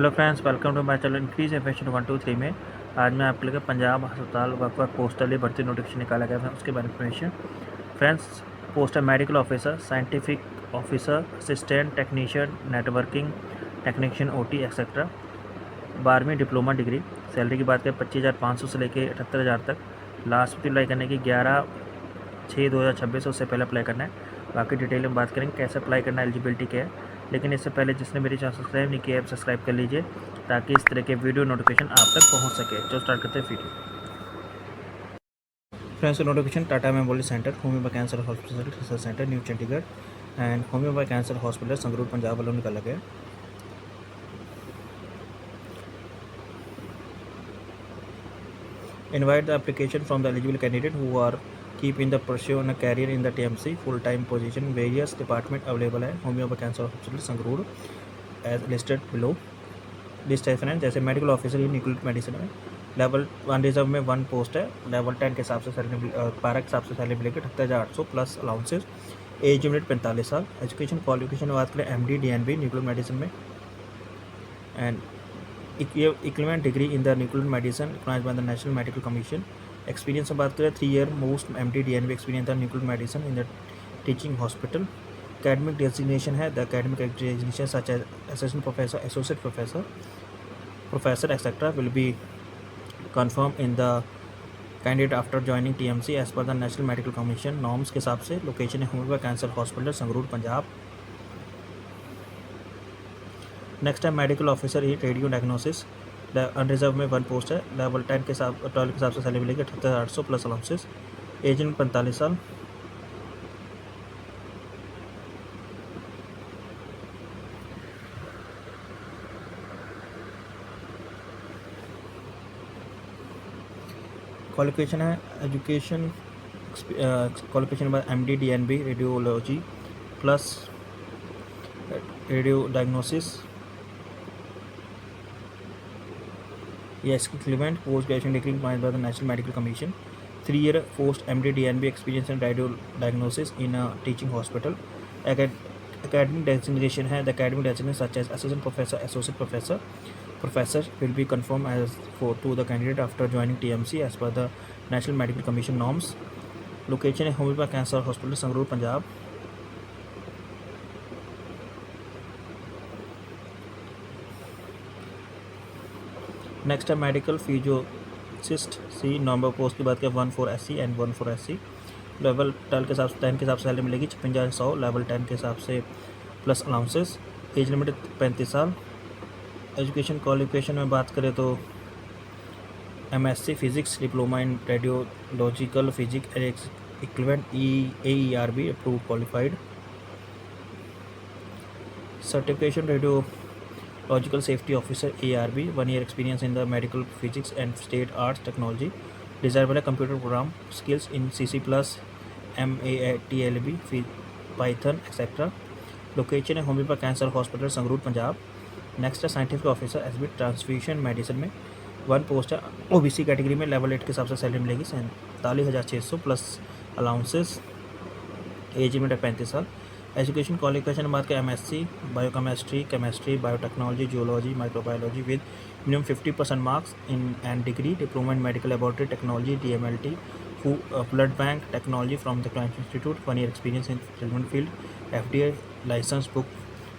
Hello friends, welcome to my channel increase infection 123 में आज मैं आपके लिए पंजाब अस्पताल वक्फ पोस्टली भर्ती नोटिफिकेशन निकाला गया था, उसके बारे में इन्फॉर्मेशन। फ्रेंड्स, पोस्ट है medical officer, scientific officer, assistant technician, networking technician, OT etcetera. 12वीं डिप्लोमा डिग्री। सैलरी की बात करें 25,500 से लेकर 78,000 तक। लास्ट में अप्लाई करने की 11/6/2026 उससे पहले अप्लाई करना है। बाकी डिटेल में बात करेंगे कैसे अप्लाई करना है, एलिजिबिलिटी क्या है। लेकिन इससे पहले जिसने मेरी चैनल सब्सक्राइब नहीं किया है सब्सक्राइब कर लीजिए ताकि इस तरह के वीडियो नोटिफिकेशन आप तक पहुंच सके। जो स्टार्ट करते हैं video. Friends, notification Tata memorial centre, homeopath cancer hospital research centre, new Chandigarh and homeopath cancer hospital Sangrur Punjab वालों निकाला गया। Invite the application from the eligible candidate who are keeping the pursue a career in the TMC full-time position. Various department available है homeopath cancer hospital Sangrur as listed below. List है friends, जैसे medical officer nuclear medicine में level 1 reserve में 1 post है। Level 10 के हिसाब से salary 12 के हिसाब से सैलरी मिलेगी 78,800 प्लस अलाउंसेज। एज लिमिट 45 साल। एजुकेशन क्वालिफिकेशन बात करें MD DNB न्यूक्लियर मेडिसिन में and equivalent degree in the nuclear medicine recognized by the National Medical Commission. Experience बात करें 3 year most MD DNB experience in nuclear medicine in the teaching hospital. Academic designation है, the academic designation such as assistant professor, associate professor, professor etc. will be confirmed in the candidate after joining TMC as per the National Medical Commission norms के हिसाब से। Location है homeopath cancer hospital Sangrur Punjab. Next है medical officer ई radio diagnosis, unreserved में 1 post है। Level 10 के हिसाब 12 के हिसाब से सैलरी मिलेगी 78,800 प्लस अलाउंसेस। एज लिमिट 45 साल। क्वालिफिकेशन है एजुकेशन क्वालिफिकेशन बाद MD DNB radiology plus radio diagnosis. Yes, equivalent post-graduation degree recognized by the National Medical Commission. 3 year post MD DNB experience in radio diagnosis in a teaching hospital. Academic designation है, the academic designation such as assistant professor, associate professor, professor will be confirmed as for to the candidate after joining TMC as per the National Medical Commission norms. Location है homeopath cancer hospital Sangrur Punjab. Next है medical physiologist सी, normal post की बात करें 1 for SC and 1 for SC। Level 10 के हिसाब से 10 के हिसाब से सैलरी मिलेगी 56,100 लेवल 10 के हिसाब से प्लस अलाउंसेस। एज लिमिट 35 साल। एजुकेशन क्वालिफिकेशन में बात करें तो MSc physics, diploma in radiological physics equivalent AERB approved qualified. Certification radiological safety officer ARB, 1 year experience in the medical physics and state arts technology. Desirable computer program skills in CC+, MATLB, Python etc. Location है homeopath cancer hospital Sangrur Punjab. Next है scientific officer SB transfusion medicine में 1 post है। OBC category में level 8 के हिसाब से salary मिलेगी 47,600 plus allowances. Age limit है 35 साल। एजुकेशन क्वालिफिकेशन में बात करें MSc chemistry, biotechnology, geology, microbiology with minimum 50% marks in and degree. Diploma in medical laboratory technology DMLT, blood bank technology from the client institute, 1 year experience in relevant field, FDA licence book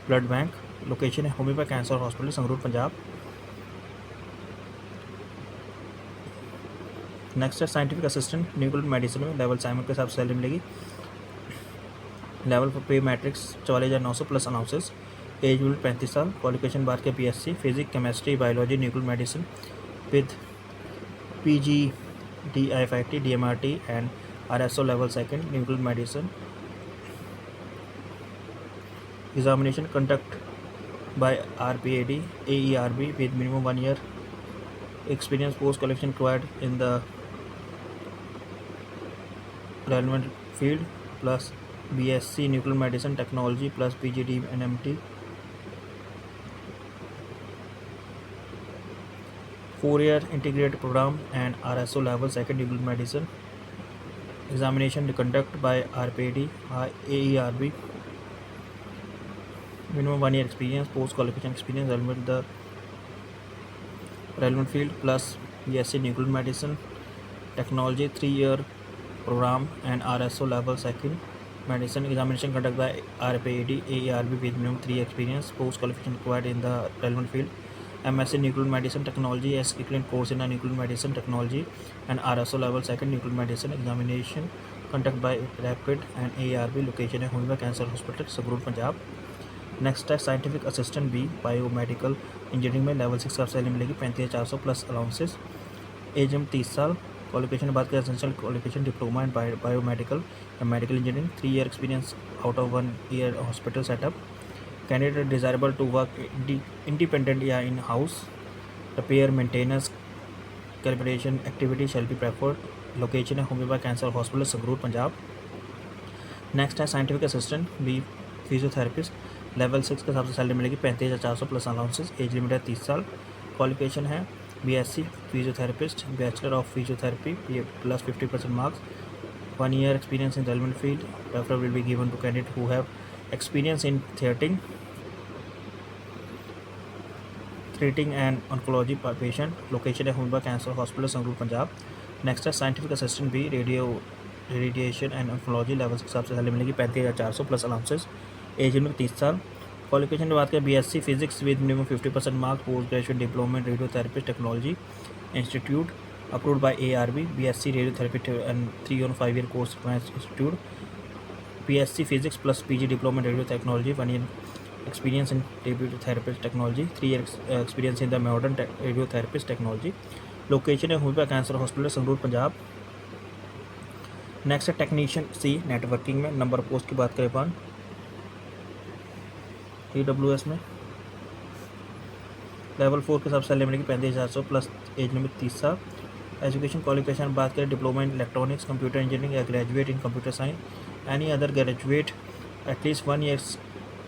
blood bank. Location है homeopath cancer hospital Sangrur Punjab. Next है scientific assistant nuclear medicine में level 7 के हिसाब से salary मिलेगी। Level for pay matrix 44,900 plus allowances. Age limit 35 साल। Qualification बात के BSc physics, chemistry, biology, nuclear medicine with PG DIFIT DMRT and RSO level 2 nuclear medicine. Examination conduct bye RPAD AERB with minimum 1 year experience post qualification required in the relevant field plus BSc nuclear medicine technology plus PGD NMT। 4 year integrated program and RSO level 2 nuclear medicine। Examination conducted by RPAD AERB। Minimum 1 year experience post qualification experience relevant the relevant field plus BSc nuclear medicine technology 3-year program and RSO level second medicine examination conducted by RPAD AERB with minimum 3 experience post qualification required in the relevant field. MSc nuclear medicine technology as equivalent course in the nuclear medicine technology and RSO level second nuclear medicine examination conducted by Rapid and AERB location है हुंडा cancer hospital Sangrur Punjab. Next है scientific assistant B biomedical engineering में level 6 का salary मिलेगी 35,400 plus allowances. As में 30 साल. Qualification की बात करें essential qualification diploma in biomedical या medical engineering 3 year experience out of 1 year hospital setup. Candidate desirable to work independent या in house. Repair maintenance calibration activity shall be preferred. Location है homeopath cancer hospital Sangrur Punjab. Next है scientific assistant B physiotherapist level 6 के हिसाब से salary मिलेगी 35,400 plus allowances. Age limit है 30 साल. Qualification है BSc physiotherapist bachelor of physiotherapy plus 50% marks. 1 year experience in relevant field. Preference will be given to candidates who have experience in treating and oncology patient. Location है हुंडा cancer hospital Sangrur Punjab. Next है scientific assistant B radiation and oncology level के हिसाब से salary मिलेगी 35,400 plus allowances. Age limit 30 साल. Qualification की बात करें BSc physics with minimum 50% marks post graduate diploma in radiotherapy technology institute approved by ARB. BSc radiotherapy and 3 और 5 year course institute. BSc physics plus PG diploma in radio technology 1 year experience in radiotherapy technology 3 year experience in the modern radiotherapy technology. Location है हुंडा cancer hospital Sangrur Punjab. Next है technician सी networking में. Number post की बात करें अपन AWS में level 4 के हिसाब से सैलरी मिलेगी 35,400 प्लस. एज लिमिट 30 साल. एजुकेशन क्वालिफिकेशन बात करें diploma in electronics computer engineering या graduate in computer science. Any other graduate at least 1 year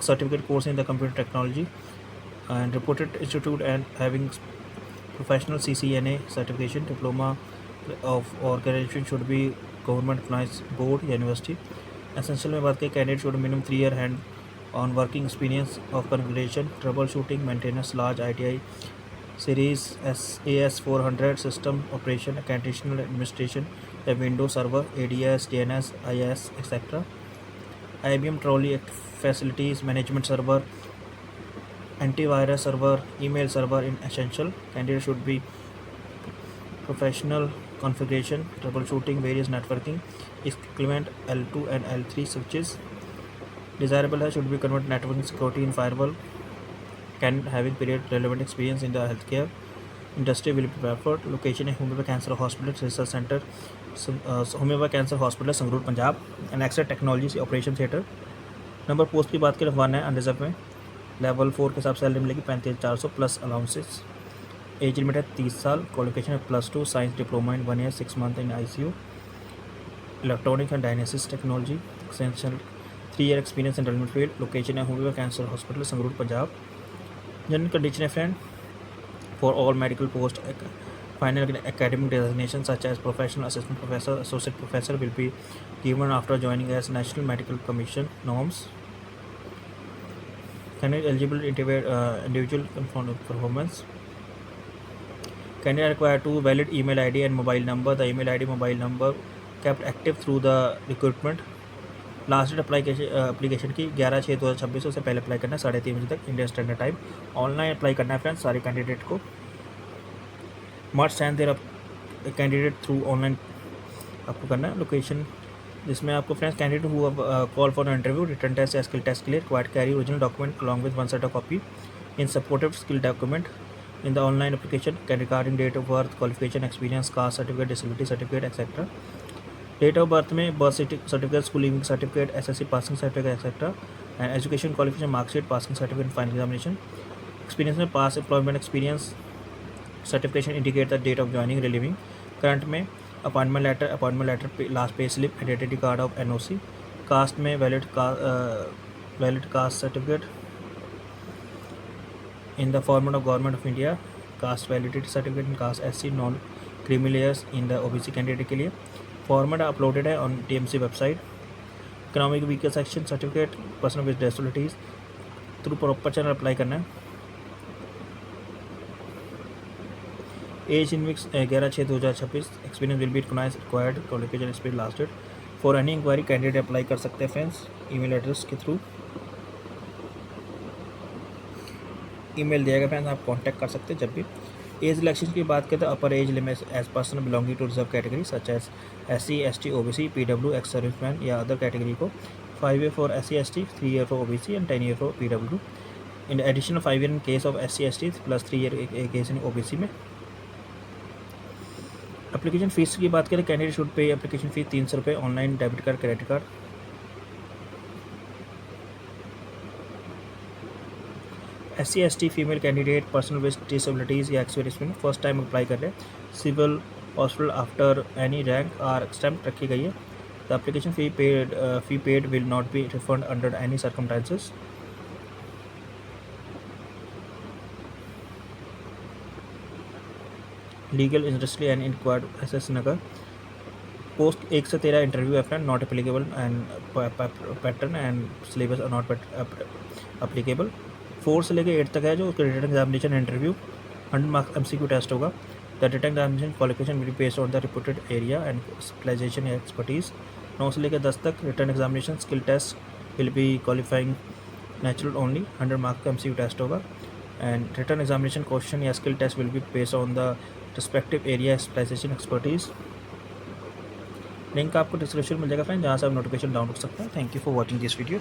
certificate course in the computer technology and reputed institute and having professional CCNA certification. Diploma of or graduation should be government finance board university. Essential में बात करें candidate should minimum 3 year hand on working experience of configuration troubleshooting maintenance large ITI series AS400 system operation conditional administration a Windows server ADS DNS IS etc. IBM trolley facilities management server antivirus server email server in essential. Candidate should be professional configuration troubleshooting various networking equipment L2 and L3 switches. Desirable है should be convert networking security in firewall. Can having period relevant experience in the healthcare industry will be preferred. Location है homeopath cancer hospital research centre homeopath cancer hospital Sangrur Punjab. Next है technology operation theatre. Number post की बात करें 1 है unreserved में. Level 4 के हिसाब से सैलरी मिलेगी 35,400 प्लस अलाउंसेस. एज लिमिट है 30 साल. क्वालिफिकेशन है +2 science diploma in 1 year 6 month in ICU electronic and dialysis technology essential 3 year experience in relevant field. Location है homeopath cancer hospital Sangrur Punjab. General condition है friend for all medical post final academic designation such as professional assistant professor associate professor will be given after joining as National Medical Commission norms. Candidate eligible individual performance. Candidate require 2 valid email ID and mobile number. The email ID mobile number kept active through the recruitment. Last date application की 11/6/2026 से पहले apply करना है 3:30 बजे तक Indian standard time. Online apply करना है friends सारे कैंडिडेट को. Must send their candidate through online आपको करना है. लोकेशन जिसमें आपको friends candidate who call for interview return test या skill test clear required carry original document along with 1 set of copy in supportive skill document in the online application regarding date of birth qualification experience caste certificate disability certificate etc. Date of birth में birth certificate school leaving certificate SSC passing certificate etcetera and education qualification marksheet passing certificate final examination. Experience में पास employment experience certification indicate the date of joining relieving. Current में appointment letter last pay slip identity card of NOC. Caste में valid caste certificate in the format of government of India. Caste validity certificate in caste SC non creamy layers in the OBC candidate के लिए. Format uploaded है on TMC website. Economic weaker section certificate person with disabilities through proper channel apply करना है. Age in weeks 11/6/2026, experience will be required, qualification experience lasted. For any inquiry candidate apply कर सकते हैं friends email address के through, email दिया गया friends, आप contact कर सकते हैं जब भी। एज रिलैक्सेशन की बात करें तो upper age limit as person belonging to reserve category such as SC ST OBC PW ex serviceman या अदर कैटेगरी को 5 year for SC ST, 3 year for OBC and 10 year for PW। In additional 5 year in case of SC ST plus 3 year case in OBC में। Application fee की बात करें, candidate should pay application fee 300 रुपये, online, debit card, credit card. SC ST female candidate personal with disabilities या experience first time apply कर रहे हैं, civil hospital after any rank are stamp रखी गई है। The application fee paid will not be refund under any circumstances. Legal industry and inquired SS Nagar. Post 1 से 13 interview afferent not applicable and pattern and syllabus are not applicable. 4 से लेकर 8 तक है जो written examination interview 100 marks MCQ test होगा। The written examination qualification will be based on the reported area and specialisation या expertise. 9 से लेकर 10 तक written examination skill test will be qualifying natural only, 100 marks का MCQ टेस्ट होगा and written examination question या skill test will be based on the respective area specialisation expertise. Link आपको description मिल जाएगा फ्रेंड, जहाँ से आप नोटिफिकेशन डाउनलोड कर सकते हैं। Thank you for watching this video.